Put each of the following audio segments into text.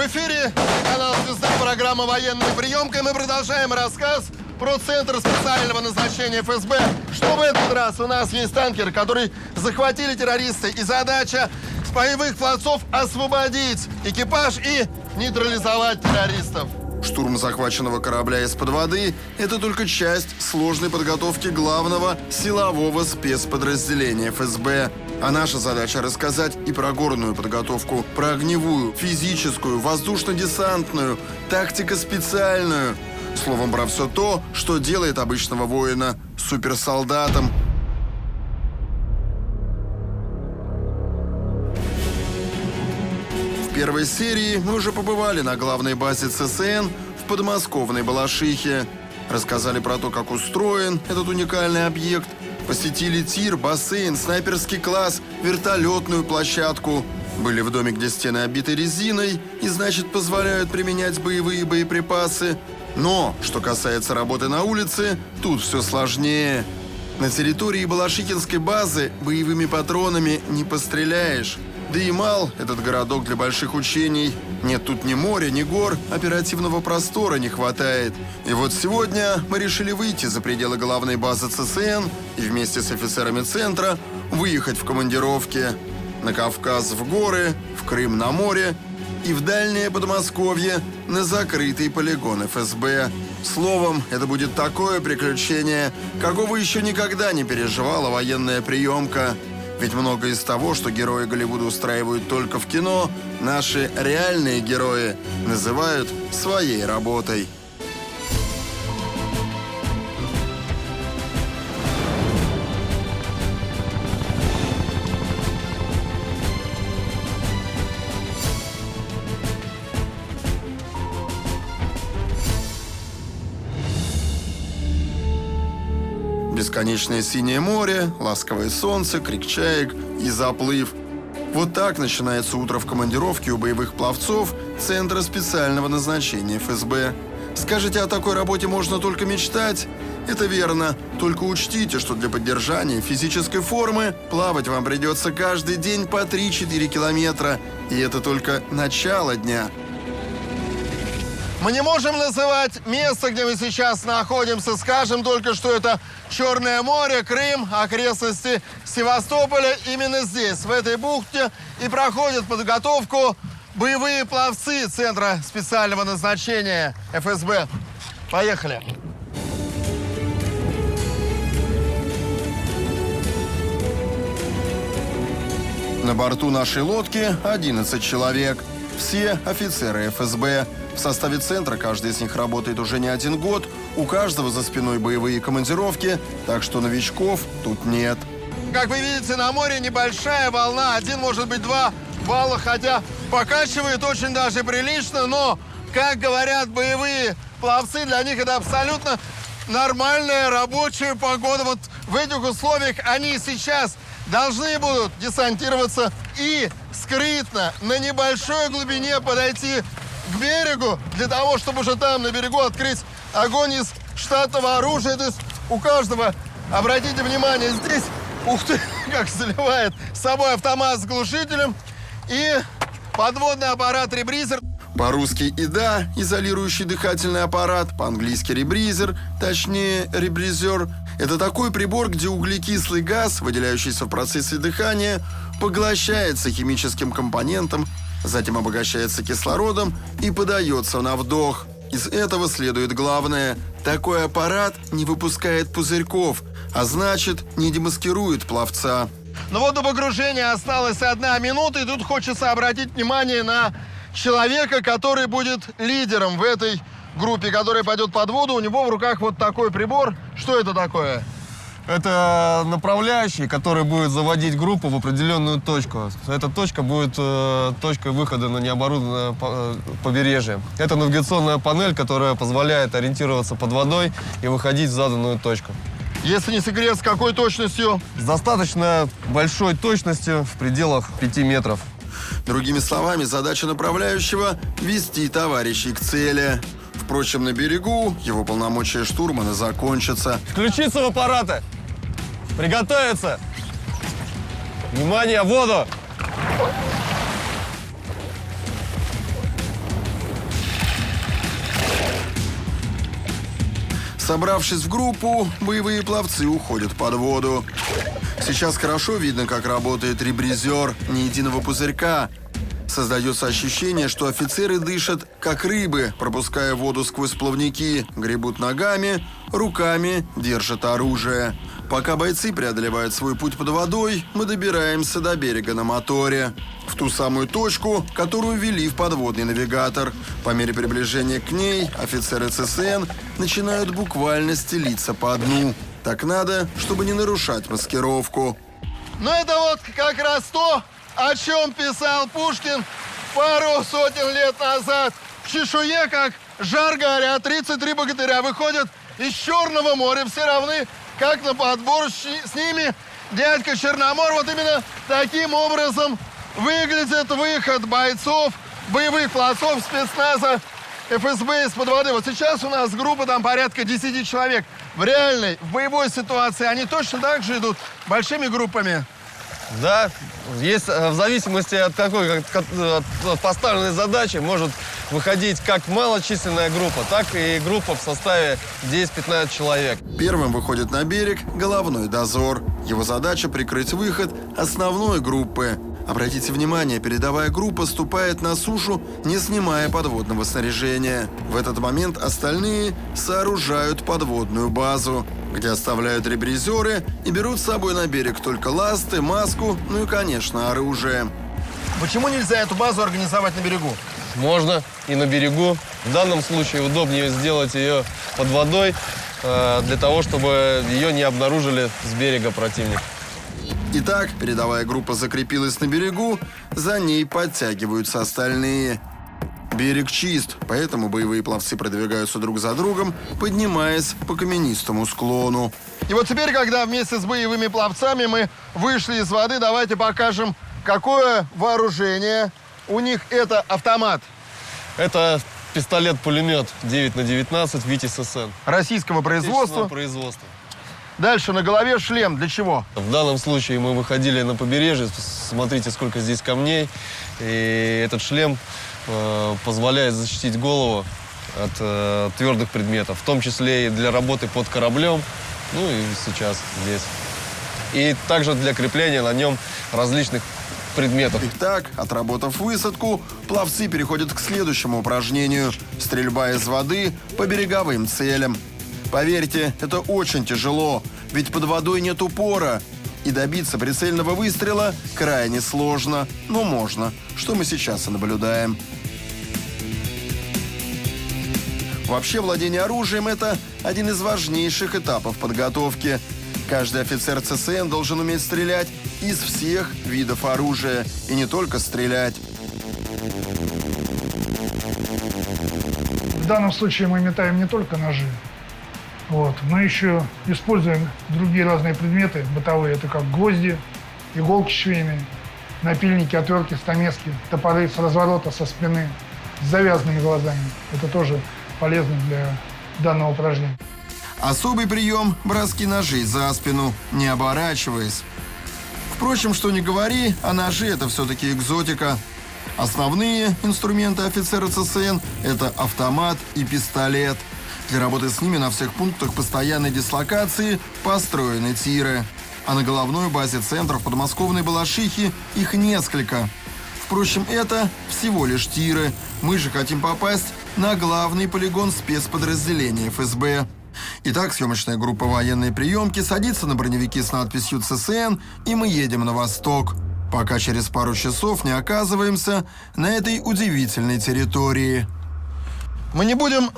В эфире канал «Звезда», программа «Военная приемка». И мы продолжаем рассказ про Центр специального назначения ФСБ. Что в этот раз? У нас есть танкер, который захватили террористы. И задача с боевых плацов освободить экипаж и нейтрализовать террористов. Штурм захваченного корабля из-под воды – это только часть сложной подготовки главного силового спецподразделения ФСБ. А наша задача – рассказать и про горную подготовку, про огневую, физическую, воздушно-десантную, тактико-специальную. Словом, про все то, что делает обычного воина суперсолдатом. В первой серии мы уже побывали на главной базе ЦСН в подмосковной Балашихе. Рассказали про то, как устроен этот уникальный объект. Посетили тир, бассейн, снайперский класс, вертолетную площадку. Были в доме, где стены обиты резиной и, значит, позволяют применять боевые боеприпасы. Но, что касается работы на улице, тут все сложнее. На территории Балашихинской базы боевыми патронами не постреляешь. Да и мал этот городок для больших учений. Нет тут ни моря, ни гор, оперативного простора не хватает. И вот сегодня мы решили выйти за пределы главной базы ЦСН и вместе с офицерами центра выехать в командировки. На Кавказ в горы, в Крым на море и в дальнее Подмосковье на закрытый полигон ФСБ. Словом, это будет такое приключение, какого еще никогда не переживала военная приемка. Ведь многое из того, что герои Голливуда устраивают только в кино, наши реальные герои называют своей работой. Бесконечное синее море, ласковое солнце, крик чаек и заплыв. Вот так начинается утро в командировке у боевых пловцов Центра специального назначения ФСБ. Скажете, о такой работе можно только мечтать? Это верно. Только учтите, что для поддержания физической формы плавать вам придется каждый день по 3-4 километра. И это только начало дня. Мы не можем называть место, где мы сейчас находимся. Скажем только, что это Черное море, Крым, окрестности Севастополя. Именно здесь, в этой бухте, и проходят подготовку боевые пловцы Центра специального назначения ФСБ. Поехали. На борту нашей лодки 11 человек. Все офицеры ФСБ. В составе центра каждый из них работает уже не один год. У каждого за спиной боевые командировки, так что новичков тут нет. Как вы видите, на море небольшая волна. 1, может быть, 2 балла, хотя покачивает очень даже прилично. Но, как говорят боевые пловцы, для них это абсолютно нормальная рабочая погода. Вот в этих условиях они сейчас должны будут десантироваться и скрытно на небольшой глубине подойти к берегу, для того, чтобы уже там, на берегу, открыть огонь из штатного оружия. То есть у каждого, обратите внимание, здесь, ух ты, как заливает, с собой автомат с глушителем и подводный аппарат ребризер. По-русски ИДА, изолирующий дыхательный аппарат, по-английски ребризер, точнее ребризер. Это такой прибор, где углекислый газ, выделяющийся в процессе дыхания, поглощается химическим компонентом, затем обогащается кислородом и подается на вдох. Из этого следует главное – такой аппарат не выпускает пузырьков, а значит, не демаскирует пловца. Ну вот до погружения осталась 1 минута, и тут хочется обратить внимание на человека, который будет лидером в этой группе, который пойдет под воду. У него в руках вот такой прибор. Что это такое? Это направляющий, который будет заводить группу в определенную точку. Эта точка будет точкой выхода на необорудованное побережье. Это навигационная панель, которая позволяет ориентироваться под водой и выходить в заданную точку. Если не секрет, с какой точностью? С достаточно большой точностью в пределах 5 метров. Другими словами, задача направляющего – вести товарищей к цели. Впрочем, на берегу его полномочия штурмана закончатся. Включиться в аппараты! Приготовиться! Внимание, в воду! Собравшись в группу, боевые пловцы уходят под воду. Сейчас хорошо видно, как работает ребризер ни единого пузырька. Создается ощущение, что офицеры дышат, как рыбы, пропуская воду сквозь плавники, гребут ногами, руками держат оружие. Пока бойцы преодолевают свой путь под водой, мы добираемся до берега на моторе. В ту самую точку, которую вели в подводный навигатор. По мере приближения к ней офицеры ЦСН начинают буквально стелиться по дну. Так надо, чтобы не нарушать маскировку. Ну это вот как раз то, о чем писал Пушкин пару сотен лет назад. В чешуе, как жар горят, 33 богатыря выходят из Черного моря. Все равны, как на подбор с ними дядька Черномор. Вот именно таким образом выглядит выход бойцов, боевых пловцов спецназа ФСБ из-под воды. Вот сейчас у нас группа там порядка 10 человек. В реальной, в боевой ситуации они точно так же идут большими группами. Да, есть в зависимости от от поставленной задачи может выходить как малочисленная группа, так и группа в составе 10-15 человек. Первым выходит на берег головной дозор. Его задача прикрыть выход основной группы. Обратите внимание, передовая группа ступает на сушу, не снимая подводного снаряжения. В этот момент остальные сооружают подводную базу, где оставляют ребризеры и берут с собой на берег только ласты, маску, ну и, конечно, оружие. Почему нельзя эту базу организовать на берегу? Можно и на берегу. В данном случае удобнее сделать ее под водой, для того, чтобы ее не обнаружили с берега противник. Итак, передовая группа закрепилась на берегу, за ней подтягиваются остальные. Берег чист, поэтому боевые пловцы продвигаются друг за другом, поднимаясь по каменистому склону. И вот теперь, когда вместе с боевыми пловцами мы вышли из воды, давайте покажем, какое вооружение у них. Это автомат. Это пистолет-пулемет 9х19 «Витязь ССН». Российского производства. Дальше на голове шлем. Для чего? В данном случае мы выходили на побережье. Смотрите, сколько здесь камней. И этот шлем позволяет защитить голову от твердых предметов, в том числе и для работы под кораблем, ну и сейчас здесь. И также для крепления на нем различных предметов. Итак, отработав высадку, пловцы переходят к следующему упражнению – стрельба из воды по береговым целям. Поверьте, это очень тяжело, ведь под водой нет упора. И добиться прицельного выстрела крайне сложно, но можно, что мы сейчас и наблюдаем. Вообще, владение оружием – это один из важнейших этапов подготовки. Каждый офицер ЦСН должен уметь стрелять из всех видов оружия, и не только стрелять. В данном случае мы метаем не только ножи. Мы еще используем другие разные предметы бытовые. Это как гвозди, иголки швейные, напильники, отвертки, стамески, топоры с разворота, со спины, с завязанными глазами. Это тоже полезно для данного упражнения. Особый прием – броски ножей за спину, не оборачиваясь. Впрочем, что ни говори, а ножи – это все-таки экзотика. Основные инструменты офицера ЦСН – это автомат и пистолет. Для работы с ними на всех пунктах постоянной дислокации построены тиры. А на головной базе центра в подмосковной Балашихе их несколько. Впрочем, это всего лишь тиры. Мы же хотим попасть на главный полигон спецподразделения ФСБ. Итак, съемочная группа военной приемки садится на броневики с надписью «ЦСН», и мы едем на восток, пока через пару часов не оказываемся на этой удивительной территории. Мы не будем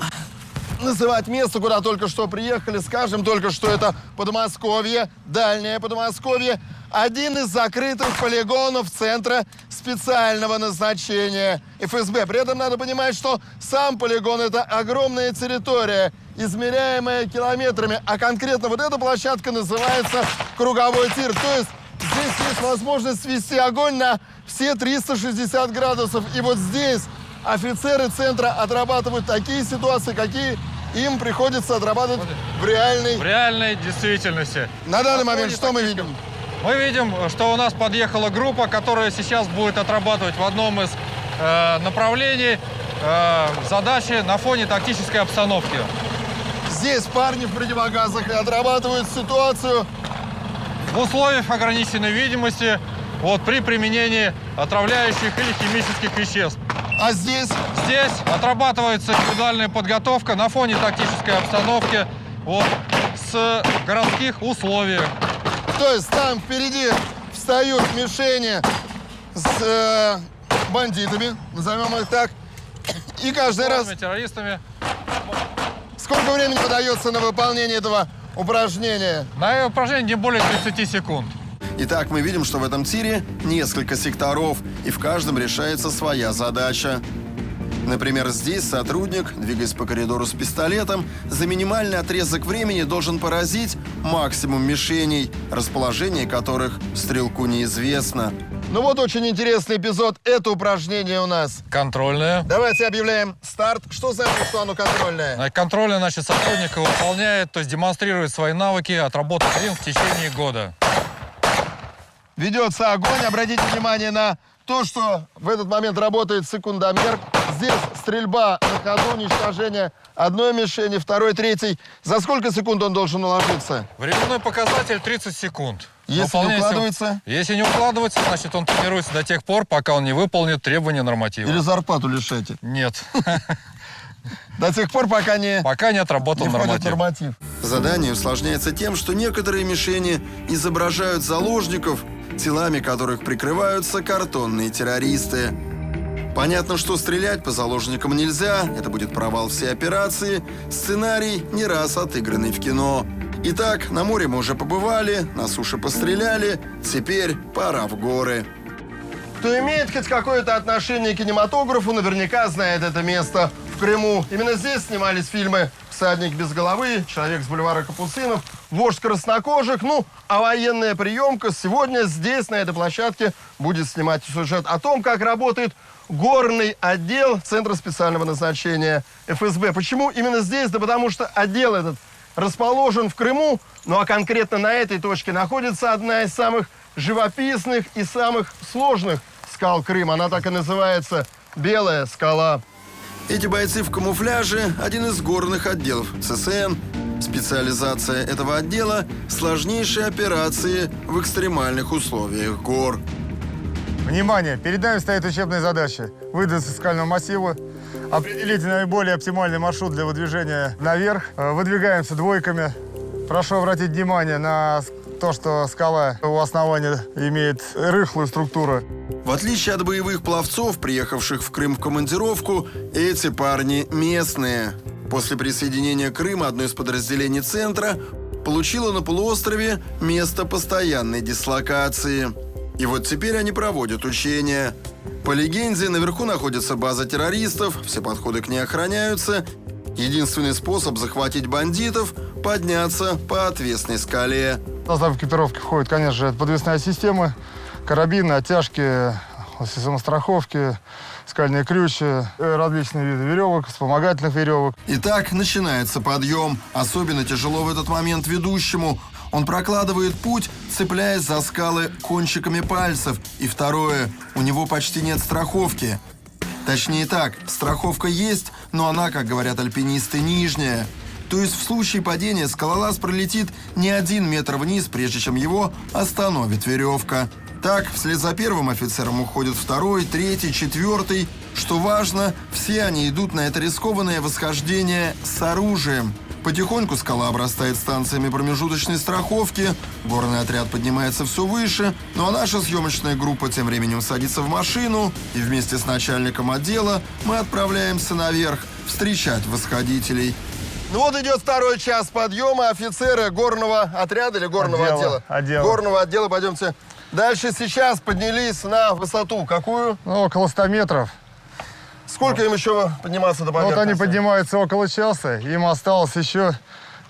называть место, куда только что приехали. Скажем только, что это Подмосковье, дальнее Подмосковье. Один из закрытых полигонов Центра специального назначения ФСБ. При этом надо понимать, что сам полигон – это огромная территория, измеряемая километрами. А конкретно вот эта площадка называется круговой тир. То есть здесь есть возможность свести огонь на все 360 градусов. И вот здесь офицеры центра отрабатывают такие ситуации, какие им приходится отрабатывать в реальной действительности. На данный момент что мы видим? Мы видим, что у нас подъехала группа, которая сейчас будет отрабатывать в одном из направлений задачи на фоне тактической обстановки. Здесь парни в противогазах отрабатывают ситуацию. В условиях ограниченной видимости при применении отравляющих или химических веществ. А здесь? Здесь отрабатывается индивидуальная подготовка на фоне тактической обстановки с городских условий. То есть там впереди встают мишени с бандитами, назовем их так, и каждый раз... террористами. Сколько времени выдается на выполнение этого упражнения? На упражнение не более 30 секунд. Итак, мы видим, что в этом тире несколько секторов, и в каждом решается своя задача. Например, здесь сотрудник, двигаясь по коридору с пистолетом, за минимальный отрезок времени должен поразить максимум мишеней, расположение которых стрелку неизвестно. Ну вот очень интересный эпизод. Это упражнение у нас. Контрольное. Давайте объявляем старт. Что значит, что оно контрольное? Контрольное, значит, сотрудник выполняет, то есть демонстрирует свои навыки, отработав им в течение года. Ведется огонь. Обратите внимание на то, что в этот момент работает секундомер. Здесь стрельба на ходу, уничтожение одной мишени, второй, третьей. За сколько секунд он должен уложиться? Временной показатель 30 секунд. Если не укладывается? Если не укладывается, значит, он тренируется до тех пор, пока он не выполнит требования норматива. Или зарплату лишайте? Нет. До тех пор, пока не отработал норматив. Задание усложняется тем, что некоторые мишени изображают заложников, телами которых прикрываются картонные террористы. Понятно, что стрелять по заложникам нельзя, это будет провал всей операции, сценарий не раз отыгранный в кино. Итак, на море мы уже побывали, на суше постреляли, теперь пора в горы. Кто имеет хоть какое-то отношение к кинематографу, наверняка знает это место в Крыму. Именно здесь снимались фильмы «Всадник без головы», «Человек с бульвара Капуцинов», «Вождь краснокожих». Ну, а военная приемка сегодня здесь, на этой площадке, будет снимать сюжет о том, как работает горный отдел Центра специального назначения ФСБ. Почему именно здесь? Да потому что отдел этот расположен в Крыму, ну а конкретно на этой точке находится одна из самых живописных и самых сложных скал Крыма. Она так и называется «Белая скала». Эти бойцы в камуфляже – один из горных отделов ЦСН. Специализация этого отдела – сложнейшие операции в экстремальных условиях гор. Внимание! Перед нами стоит учебная задача – выдвинуться с скального массива, определить наиболее оптимальный маршрут для выдвижения наверх. Выдвигаемся двойками. Прошу обратить внимание на то, что скала у основания имеет рыхлую структуру. В отличие от боевых пловцов, приехавших в Крым в командировку, эти парни местные. После присоединения Крыма одно из подразделений центра получило на полуострове место постоянной дислокации. И вот теперь они проводят учения. По легенде, наверху находится база террористов, все подходы к ней охраняются. Единственный способ захватить бандитов – подняться по отвесной скале. В состав экипировки входит, конечно же, подвесная система, карабины, оттяжки, самостраховки, скальные крючи, различные виды веревок, вспомогательных веревок. Итак, начинается подъем. Особенно тяжело в этот момент ведущему. Он прокладывает путь, цепляясь за скалы кончиками пальцев. И второе, у него почти нет страховки. Точнее так, страховка есть, но она, как говорят альпинисты, нижняя. То есть в случае падения скалолаз пролетит не 1 метр вниз, прежде чем его остановит веревка. Так, вслед за первым офицером уходит второй, третий, четвертый. Что важно, все они идут на это рискованное восхождение с оружием. Потихоньку скала обрастает станциями промежуточной страховки, горный отряд поднимается все выше, ну а наша съемочная группа тем временем садится в машину, и вместе с начальником отдела мы отправляемся наверх встречать восходителей. Ну вот идет второй час подъема. Офицеры горного отряда или горного отдела? Горного отдела. Пойдемте дальше. Сейчас поднялись на высоту. Какую? Ну, около 100 метров. Сколько им еще подниматься до поверхности? Вот они поднимаются около часа, им осталось еще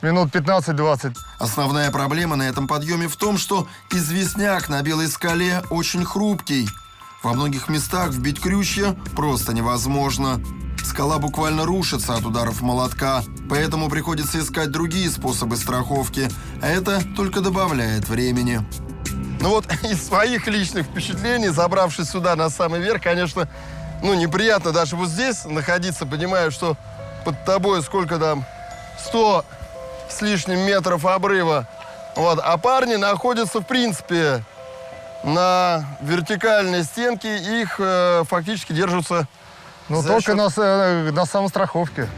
минут 15-20. Основная проблема на этом подъеме в том, что известняк на белой скале очень хрупкий. Во многих местах вбить крючья просто невозможно. Скала буквально рушится от ударов молотка, поэтому приходится искать другие способы страховки, а это только добавляет времени. Ну вот из своих личных впечатлений, забравшись сюда на самый верх, конечно, неприятно даже вот здесь находиться, понимая, что под тобой сколько там 100 с лишним метров обрыва. Вот. А парни находятся, в принципе, на вертикальной стенке. Их фактически держатся Ну, за только счет- на самостраховке.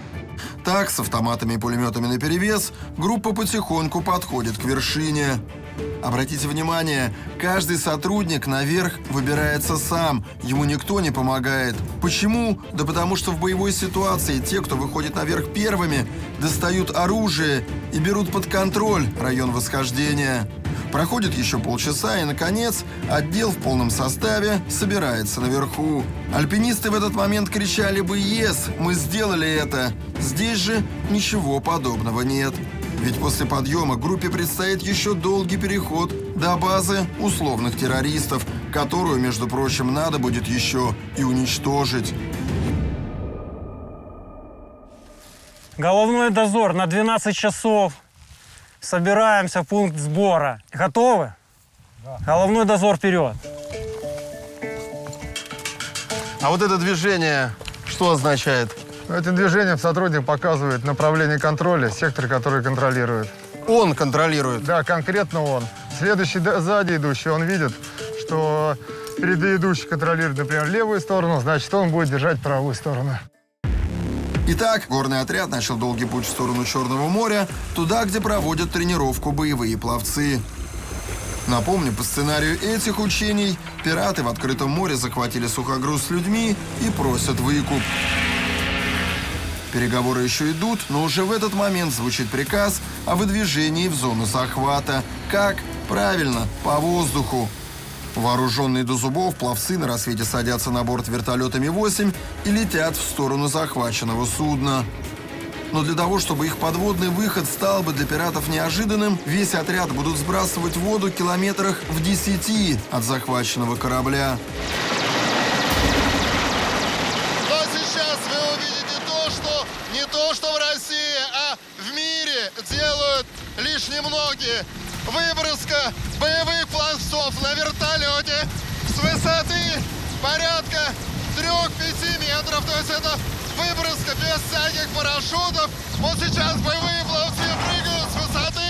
Так, с автоматами и пулеметами наперевес, группа потихоньку подходит к вершине. Обратите внимание, каждый сотрудник наверх выбирается сам, ему никто не помогает. Почему? Да потому что в боевой ситуации те, кто выходит наверх первыми, достают оружие и берут под контроль район восхождения. Проходит еще полчаса, и, наконец, отдел в полном составе собирается наверху. Альпинисты в этот момент кричали бы «Ес! Мы сделали это!». Здесь же ничего подобного нет. Ведь после подъема группе предстоит еще долгий переход до базы условных террористов, которую, между прочим, надо будет еще и уничтожить. Головной дозор на 12 часов. Собираемся в пункт сбора. Готовы? Да. Головной дозор вперед. А вот это движение что означает? Этим движением сотрудник показывает направление контроля, сектор, который контролирует. Он контролирует. Да, конкретно он. Следующий сзади идущий, он видит, что впереди идущий контролирует, например, левую сторону, значит, он будет держать правую сторону. Итак, горный отряд начал долгий путь в сторону Черного моря, туда, где проводят тренировку боевые пловцы. Напомню, по сценарию этих учений, пираты в открытом море захватили сухогруз с людьми и просят выкуп. Переговоры еще идут, но уже в этот момент звучит приказ о выдвижении в зону захвата. Как? Правильно, по воздуху. Вооруженные до зубов, пловцы на рассвете садятся на борт вертолета Ми-8 и летят в сторону захваченного судна. Но для того, чтобы их подводный выход стал бы для пиратов неожиданным, весь отряд будут сбрасывать в воду километрах в 10 от захваченного корабля. Но сейчас вы увидите не то, что в России, а в мире делают лишь немногие. Выброска боевых пловцов на вертолете с высоты порядка 3-5 метров. То есть это выброска без всяких парашютов. Вот сейчас боевые пловцы прыгают с высоты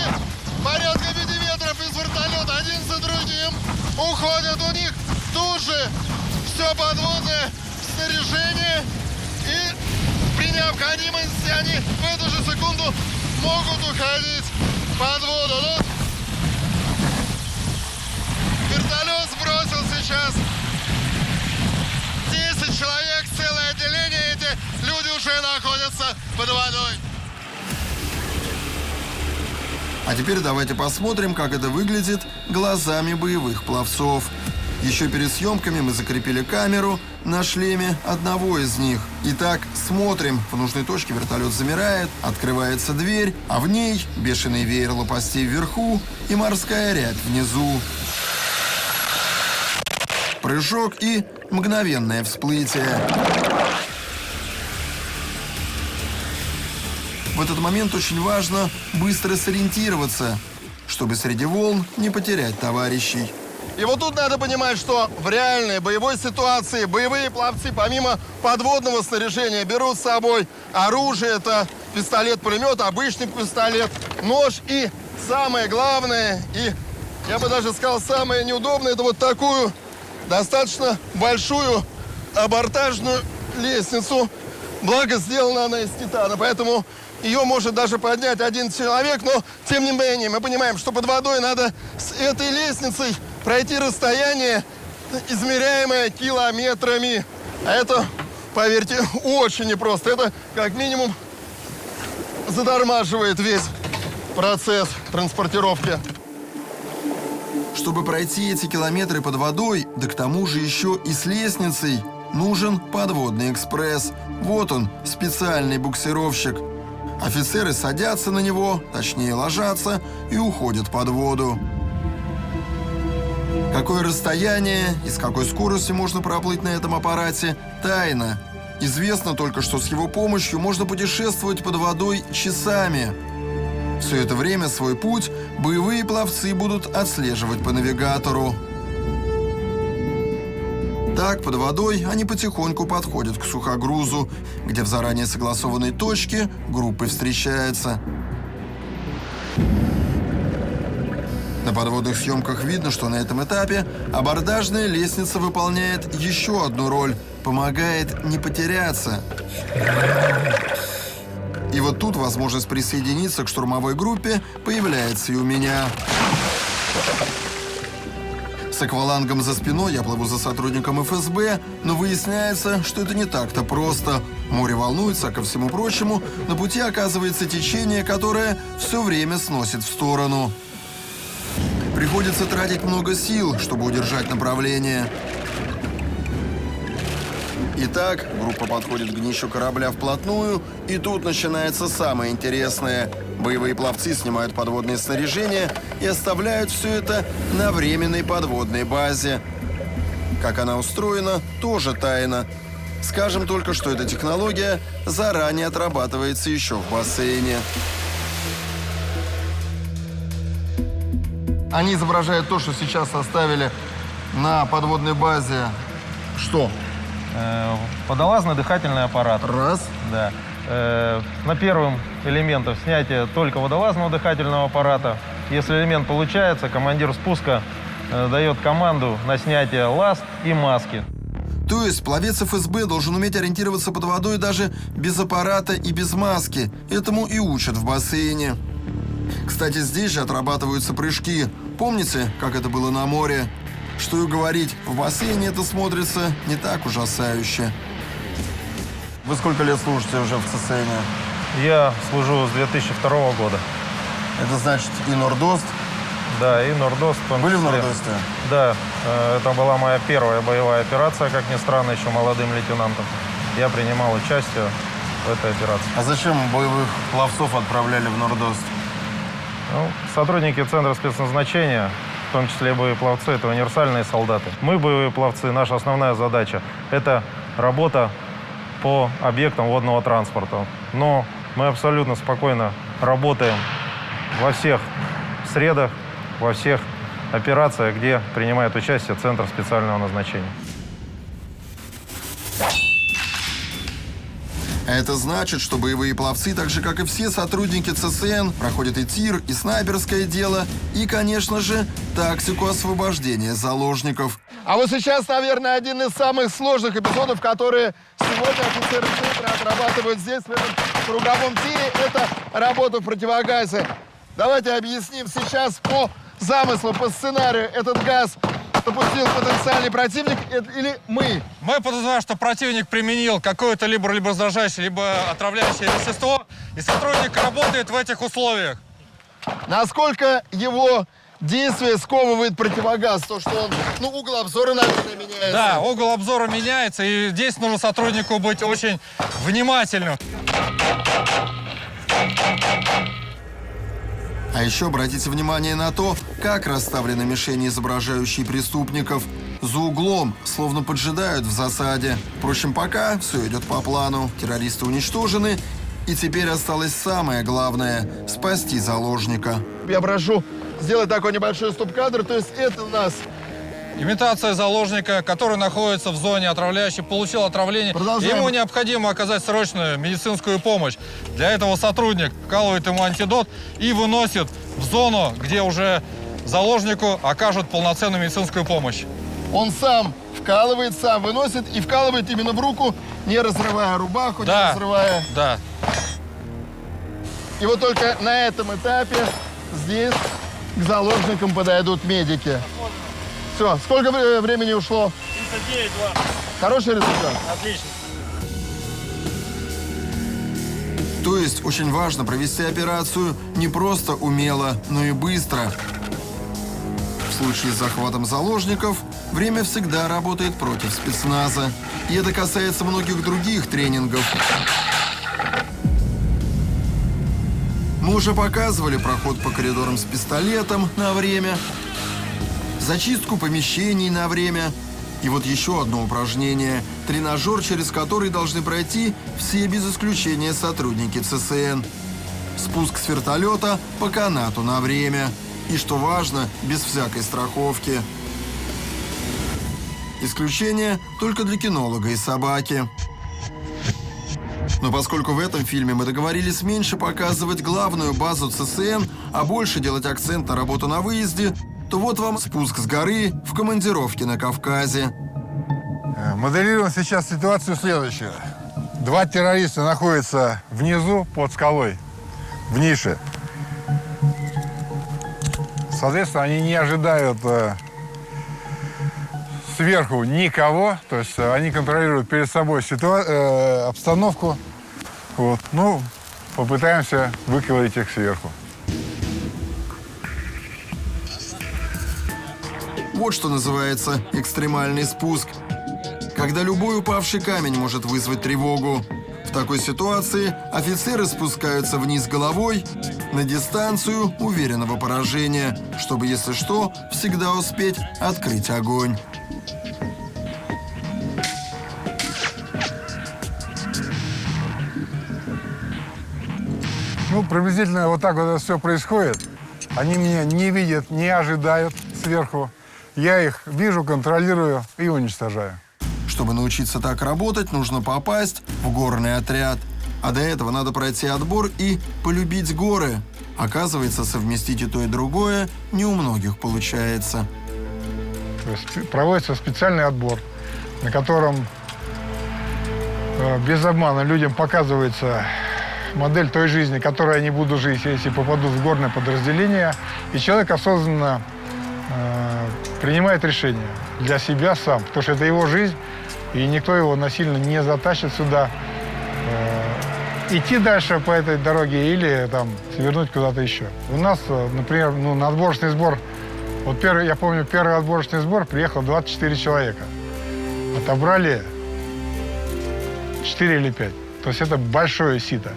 порядка 5 метров из вертолета один за другим. Уходят у них тут же все подводное снаряжение. И при необходимости они в эту же секунду могут уходить под воду. Ну, вертолет сбросил сейчас 10 человек, целое отделение. Эти люди уже находятся под водой. А теперь давайте посмотрим, как это выглядит глазами боевых пловцов. Еще перед съемками мы закрепили камеру на шлеме одного из них. Итак, смотрим. В нужной точке вертолет замирает, открывается дверь, а в ней бешеный веер лопастей вверху и морская рябь внизу. Прыжок и мгновенное всплытие. В этот момент очень важно быстро сориентироваться, чтобы среди волн не потерять товарищей. И вот тут надо понимать, что в реальной боевой ситуации боевые пловцы помимо подводного снаряжения берут с собой оружие. Это пистолет-пулемет, обычный пистолет, нож и самое главное, и я бы даже сказал самое неудобное, это вот такую достаточно большую абордажную лестницу. Благо сделана она из титана, поэтому ее может даже поднять один человек, но тем не менее мы понимаем, что под водой надо с этой лестницей пройти расстояние, измеряемое километрами. А это, поверьте, очень непросто. Это как минимум задормаживает весь процесс транспортировки. Чтобы пройти эти километры под водой, да к тому же еще и с лестницей, нужен подводный экспресс. Вот он, специальный буксировщик. Офицеры садятся на него, точнее ложатся, и уходят под воду. Какое расстояние и с какой скоростью можно проплыть на этом аппарате – тайна. Известно только, что с его помощью можно путешествовать под водой часами. Все это время свой путь боевые пловцы будут отслеживать по навигатору. Так, под водой они потихоньку подходят к сухогрузу, где в заранее согласованной точке группы встречаются. На подводных съемках видно, что на этом этапе абордажная лестница выполняет еще одну роль – помогает не потеряться. И вот тут возможность присоединиться к штурмовой группе появляется и у меня. С аквалангом за спиной я плыву за сотрудником ФСБ, но выясняется, что это не так-то просто. Море волнуется, а ко всему прочему, на пути оказывается течение, которое все время сносит в сторону. Приходится тратить много сил, чтобы удержать направление. Итак, группа подходит к днищу корабля вплотную, и тут начинается самое интересное. Боевые пловцы снимают подводное снаряжение и оставляют все это на временной подводной базе. Как она устроена, тоже тайна. Скажем только, что эта технология заранее отрабатывается еще в бассейне. Они изображают то, что сейчас составили на подводной базе. Что? Водолазно-дыхательный аппарат. Раз. Да. На первом элементах снятие только водолазного дыхательного аппарата. Если элемент получается, командир спуска дает команду на снятие ласт и маски. То есть пловец ФСБ должен уметь ориентироваться под водой даже без аппарата и без маски. Этому и учат в бассейне. Кстати, здесь же отрабатываются прыжки. Помните, как это было на море? Что и говорить, в бассейне это смотрится не так ужасающе. Вы сколько лет служите уже в ЦСН? Я служу с 2002 года. Это значит и Нордост? Да, и Нордост. В том Были в числе. Нордосте? Да, это была моя первая боевая операция, как ни странно, еще молодым лейтенантом. Я принимал участие в этой операции. А зачем боевых пловцов отправляли в Нордост? Ну, сотрудники Центра спецназначения, в том числе боевые пловцы, это универсальные солдаты. Мы, боевые пловцы, наша основная задача – это работа по объектам водного транспорта. Но мы абсолютно спокойно работаем во всех средах, во всех операциях, где принимает участие Центр специального назначения. Это значит, что боевые пловцы, так же как и все сотрудники ЦСН, проходят и тир, и снайперское дело, и, конечно же, тактику освобождения заложников. А вот сейчас, наверное, один из самых сложных эпизодов, которые сегодня офицеры центра отрабатывают здесь, в этом круговом тире, это работа в противогазе. Давайте объясним сейчас по замыслу, по сценарию. Этот газ допустил потенциальный противник или мы? Мы подозреваем, что противник применил какое-то либо раздражающее, либо отравляющее вещество, и сотрудник работает в этих условиях. Насколько его действие сковывает противогаз? То, что он, угол обзора, наверное, меняется. Да, угол обзора меняется, и здесь нужно сотруднику быть очень внимательным. А еще обратите внимание на то, как расставлены мишени, изображающие преступников. За углом, словно поджидают в засаде. Впрочем, пока все идет по плану. Террористы уничтожены. И теперь осталось самое главное – спасти заложника. Я прошу сделать такой небольшой стоп-кадр. То есть это у нас... Имитация заложника, который находится в зоне отравляющей, получил отравление. Продолжаем. Ему необходимо оказать срочную медицинскую помощь. Для этого сотрудник вкалывает ему антидот и выносит в зону, где уже заложнику окажут полноценную медицинскую помощь. Он сам вкалывает, сам выносит и вкалывает именно в руку, не разрывая рубаху, не разрывая. Да. И вот только на этом этапе здесь к заложникам подойдут медики. Все, сколько времени ушло? 39-2. Хороший результат? Отлично. То есть очень важно провести операцию не просто умело, но и быстро. В случае с захватом заложников время всегда работает против спецназа. И это касается многих других тренингов. Мы уже показывали проход по коридорам с пистолетом на время, зачистку помещений на время. И вот еще одно упражнение – тренажер, через который должны пройти все без исключения сотрудники ЦСН. Спуск с вертолета по канату на время. И, что важно, без всякой страховки. Исключение только для кинолога и собаки. Но поскольку в этом фильме мы договорились меньше показывать главную базу ЦСН, а больше делать акцент на работу на выезде, то вот вам спуск с горы в командировке на Кавказе. Моделируем сейчас ситуацию следующую. 2 террориста находятся внизу под скалой, в нише. Соответственно, они не ожидают сверху никого, то есть они контролируют перед собой обстановку. Вот. Ну, попытаемся выковырять их сверху. Вот что называется экстремальный спуск. Когда любой упавший камень может вызвать тревогу. В такой ситуации офицеры спускаются вниз головой на дистанцию уверенного поражения, чтобы, если что, всегда успеть открыть огонь. Ну, приблизительно вот так вот это все происходит. Они меня не видят, не ожидают сверху. Я их вижу, контролирую и уничтожаю. Чтобы научиться так работать, нужно попасть в горный отряд. А до этого надо пройти отбор и полюбить горы. Оказывается, совместить и то, и другое не у многих получается. То есть проводится специальный отбор, на котором без обмана людям показывается модель той жизни, которой они будут жить, если попадут в горное подразделение. И человек осознанно принимает решение для себя сам, потому что это его жизнь, и никто его насильно не затащит сюда. Идти дальше по этой дороге или там свернуть куда-то еще. У нас, например, на отборочный сбор, вот я помню, первый отборочный сбор приехал 24 человека. Отобрали 4 или 5. То есть это большое сито.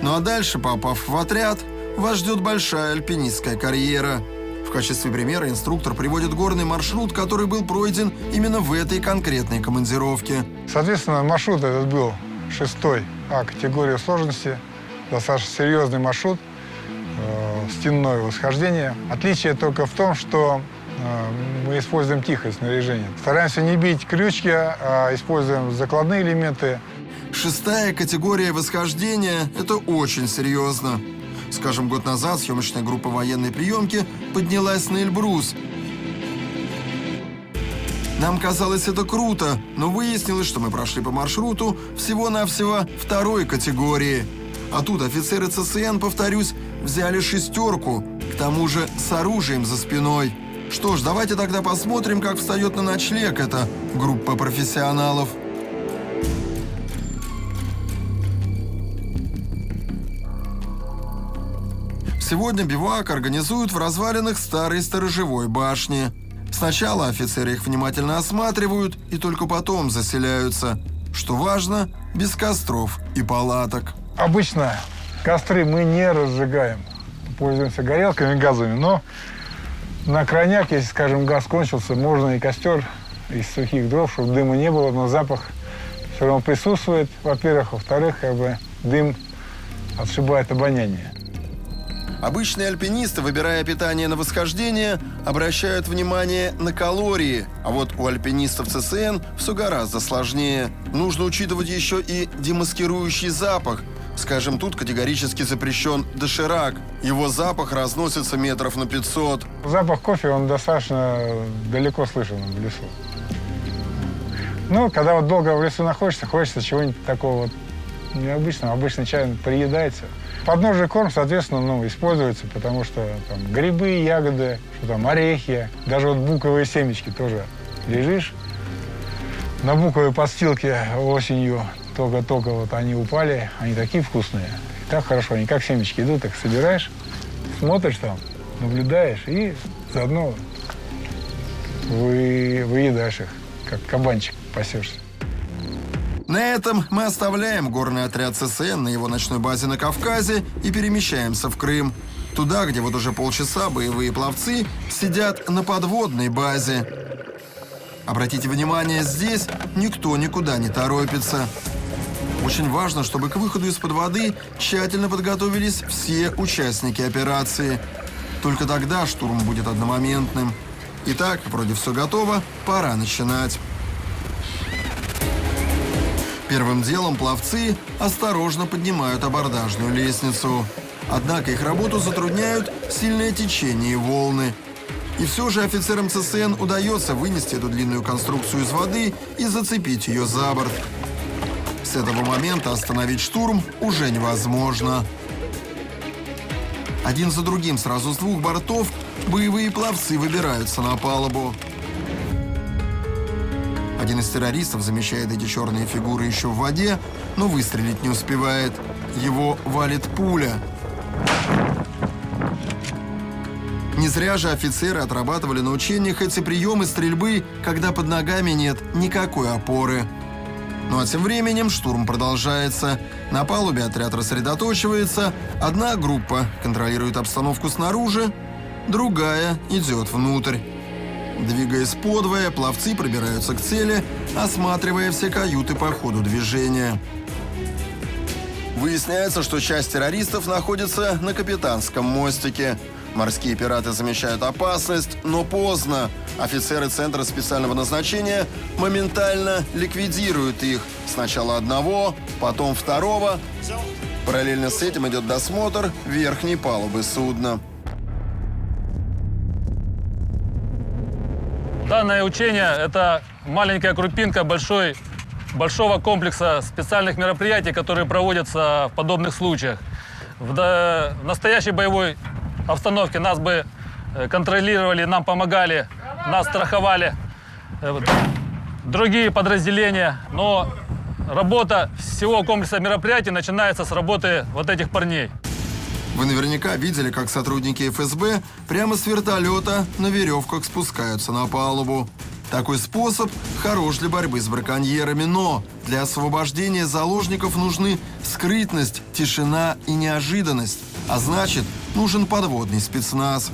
Ну а дальше, попав в отряд, вас ждет большая альпинистская карьера. В качестве примера инструктор приводит горный маршрут, который был пройден именно в этой конкретной командировке. Соответственно, маршрут этот был 6-й категории сложности. Достаточно серьезный маршрут, стенное восхождение. Отличие только в том, что мы используем тихое снаряжение. Стараемся не бить крючки, а используем закладные элементы. 6-я категория восхождения – это очень серьезно. Скажем, год назад съемочная группа военной приемки поднялась на Эльбрус. Нам казалось это круто, но выяснилось, что мы прошли по маршруту всего-навсего 2-й категории. А тут офицеры ЦСН, повторюсь, взяли 6-ку, к тому же с оружием за спиной. Что ж, давайте тогда посмотрим, как встает на ночлег эта группа профессионалов. Сегодня бивуак организуют в развалинах старой сторожевой башни. Сначала офицеры их внимательно осматривают и только потом заселяются. Что важно, без костров и палаток. Обычно костры мы не разжигаем. Пользуемся горелками газовыми, но на крайняк, если, скажем, газ кончился, можно и костер из сухих дров, чтобы дыма не было, но запах все равно присутствует, во-первых. Во-вторых, дым отшибает обоняние. Обычные альпинисты, выбирая питание на восхождение, обращают внимание на калории. А вот у альпинистов ЦСН все гораздо сложнее. Нужно учитывать еще и демаскирующий запах. Скажем, тут категорически запрещен доширак. Его запах разносится метров на 500. Запах кофе, он достаточно далеко слышен в лесу. Ну, когда вот долго в лесу находишься, хочется чего-нибудь такого вот необычного. Обычный чай приедается. Подножный корм, соответственно, используется, потому что там грибы, ягоды, что там орехи, даже вот буковые семечки тоже. Лежишь на буковой подстилке осенью, только-только вот они упали, они такие вкусные. И так хорошо, они как семечки идут, так собираешь, смотришь там, наблюдаешь и заодно выедаешь их, как кабанчик пасешься. На этом мы оставляем горный отряд ЦСН на его ночной базе на Кавказе и перемещаемся в Крым. Туда, где вот уже полчаса боевые пловцы сидят на подводной базе. Обратите внимание, здесь никто никуда не торопится. Очень важно, чтобы к выходу из-под воды тщательно подготовились все участники операции. Только тогда штурм будет одномоментным. Итак, вроде все готово, пора начинать. Первым делом пловцы осторожно поднимают абордажную лестницу. Однако их работу затрудняют сильное течение и волны. И все же офицерам ЦСН удается вынести эту длинную конструкцию из воды и зацепить ее за борт. С этого момента остановить штурм уже невозможно. Один за другим сразу с двух бортов боевые пловцы выбираются на палубу. Один из террористов замечает эти черные фигуры еще в воде, но выстрелить не успевает. Его валит пуля. Не зря же офицеры отрабатывали на учениях эти приемы стрельбы, когда под ногами нет никакой опоры. Ну а тем временем штурм продолжается. На палубе отряд рассредоточивается. Одна группа контролирует обстановку снаружи, другая идет внутрь. Двигаясь подвое, пловцы пробираются к цели, осматривая все каюты по ходу движения. Выясняется, что часть террористов находится на капитанском мостике. Морские пираты замечают опасность, но поздно. Офицеры Центра специального назначения моментально ликвидируют их. Сначала одного, потом второго. Параллельно с этим идет досмотр верхней палубы судна. Данное учение – это маленькая крупинка большого комплекса специальных мероприятий, которые проводятся в подобных случаях. В настоящей боевой обстановке нас бы контролировали, нам помогали, нас страховали другие подразделения. Но работа всего комплекса мероприятий начинается с работы вот этих парней. Вы наверняка видели, как сотрудники ФСБ прямо с вертолета на веревках спускаются на палубу. Такой способ хорош для борьбы с браконьерами, но для освобождения заложников нужны скрытность, тишина и неожиданность. А значит, нужен подводный спецназ.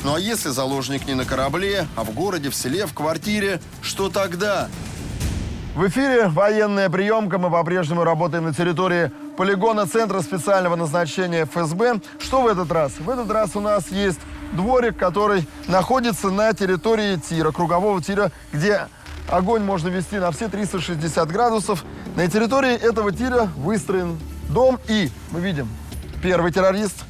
Ну а если заложник не на корабле, а в городе, в селе, в квартире, что тогда? В эфире военная приемка. Мы по-прежнему работаем на территории полигона Центра специального назначения ФСБ. Что в этот раз? В этот раз у нас есть дворик, который находится на территории тира, кругового тира, где огонь можно вести на все 360 градусов. На территории этого тира выстроен дом, и мы видим первый террорист,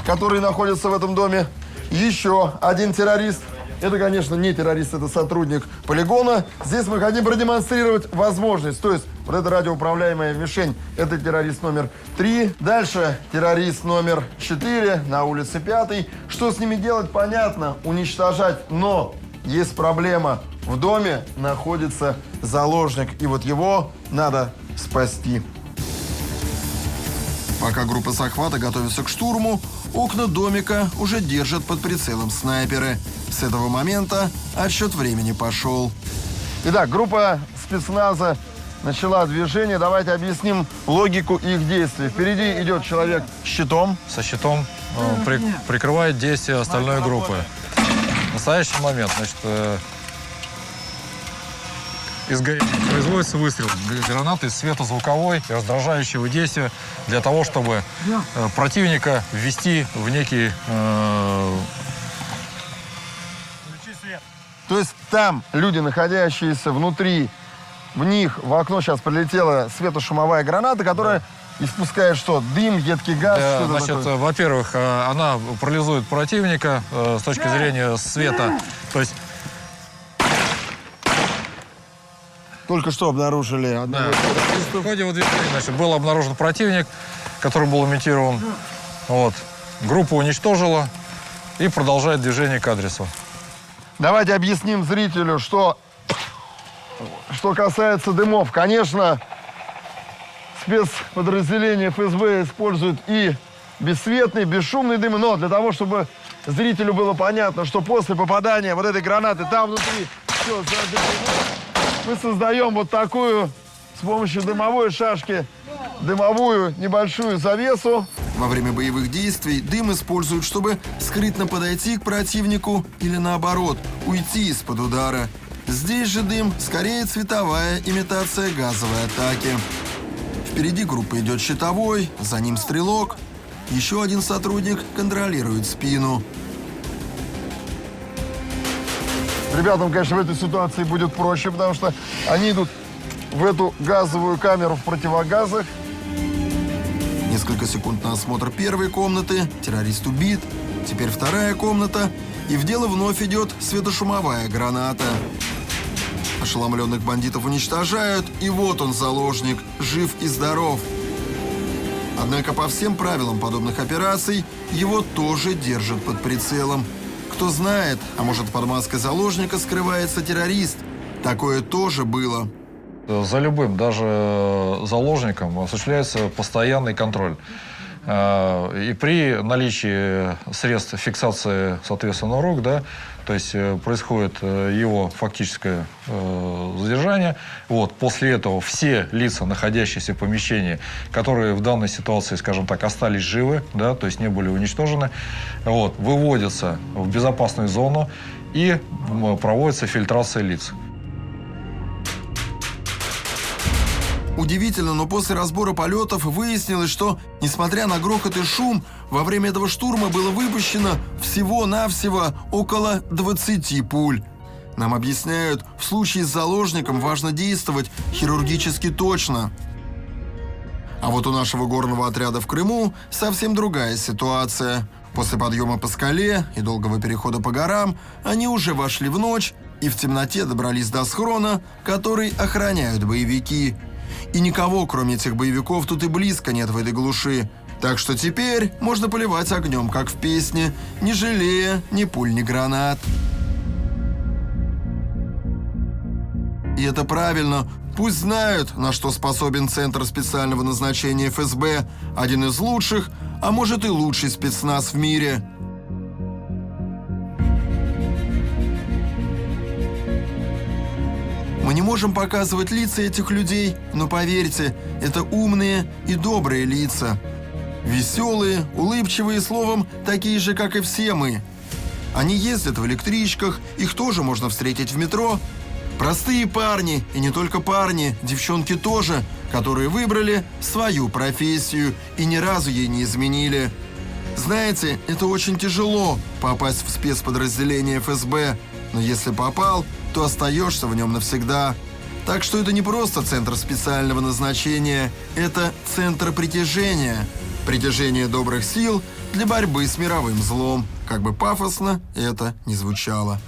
который находится в этом доме, еще один террорист. Это, конечно, не террорист, это сотрудник полигона. Здесь мы хотим продемонстрировать возможность. То есть вот эта радиоуправляемая мишень, это террорист номер 3. Дальше террорист номер 4 на улице 5. Что с ними делать, понятно, уничтожать. Но есть проблема. В доме находится заложник, и вот его надо спасти. Пока группа захвата готовится к штурму, окна домика уже держат под прицелом снайперы. С этого момента отсчет времени пошел. Итак, группа спецназа начала движение. Давайте объясним логику их действий. Впереди идет человек с щитом. Со щитом прикрывает действия остальной группы. В настоящий момент, значит, из производится выстрел гранаты светозвуковой и раздражающего действия для того, чтобы противника ввести в некий... То есть там люди, находящиеся внутри, в них в окно сейчас прилетела светошумовая граната, которая испускает что? Дым, едкий газ? Что значит, такое? во-первых, она парализует противника с точки зрения света. То есть Только что обнаружили одного. в ходе вот движения, значит, был обнаружен противник, который был имитирован. Вот. Группа уничтожила и продолжает движение к адресу. Давайте объясним зрителю, что касается дымов. Конечно, спецподразделения ФСБ используют и бесцветные, бесшумные дымы, но для того, чтобы зрителю было понятно, что после попадания вот этой гранаты там внутри все задымлено, мы создаем вот такую с помощью дымовой шашки дымовую небольшую завесу. Во время боевых действий дым используют, чтобы скрытно подойти к противнику или наоборот, уйти из-под удара. Здесь же дым скорее цветовая имитация газовой атаки. Впереди группа идет щитовой, за ним стрелок. Еще один сотрудник контролирует спину. Ребятам, конечно, в этой ситуации будет проще, потому что они идут в эту газовую камеру в противогазах. Несколько секунд на осмотр первой комнаты. Террорист убит. Теперь вторая комната. И в дело вновь идет светошумовая граната. Ошеломленных бандитов уничтожают. И вот он, заложник, жив и здоров. Однако по всем правилам подобных операций его тоже держат под прицелом. Кто знает, а может, под маской заложника скрывается террорист. Такое тоже было. За любым, даже заложником, осуществляется постоянный контроль. И при наличии средств фиксации, соответственно, рук, да, то есть происходит его фактическое задержание. Вот, после этого все лица, находящиеся в помещении, которые в данной ситуации, скажем так, остались живы, да, то есть не были уничтожены, вот, выводятся в безопасную зону и проводится фильтрация лиц. Удивительно, но после разбора полетов выяснилось, что, несмотря на грохот и шум, во время этого штурма было выпущено всего-навсего около 20 пуль. Нам объясняют, в случае с заложником важно действовать хирургически точно. А вот у нашего горного отряда в Крыму совсем другая ситуация. После подъема по скале и долгого перехода по горам они уже вошли в ночь и в темноте добрались до схрона, который охраняют боевики. И никого, кроме этих боевиков, тут и близко нет в этой глуши. Так что теперь можно поливать огнем, как в песне, не жалея ни пуль, ни гранат. И это правильно. Пусть знают, на что способен Центр специального назначения ФСБ, один из лучших, а может и лучший спецназ в мире. Мы не можем показывать лица этих людей, но поверьте, это умные и добрые лица. Веселые, улыбчивые, словом, такие же, как и все мы. Они ездят в электричках, их тоже можно встретить в метро. Простые парни, и не только парни, девчонки тоже, которые выбрали свою профессию и ни разу ей не изменили. Знаете, это очень тяжело попасть в спецподразделение ФСБ, но если попал, то остаешься в нем навсегда. Так что это не просто центр специального назначения, это центр притяжения. Притяжение добрых сил для борьбы с мировым злом, как бы пафосно это ни звучало.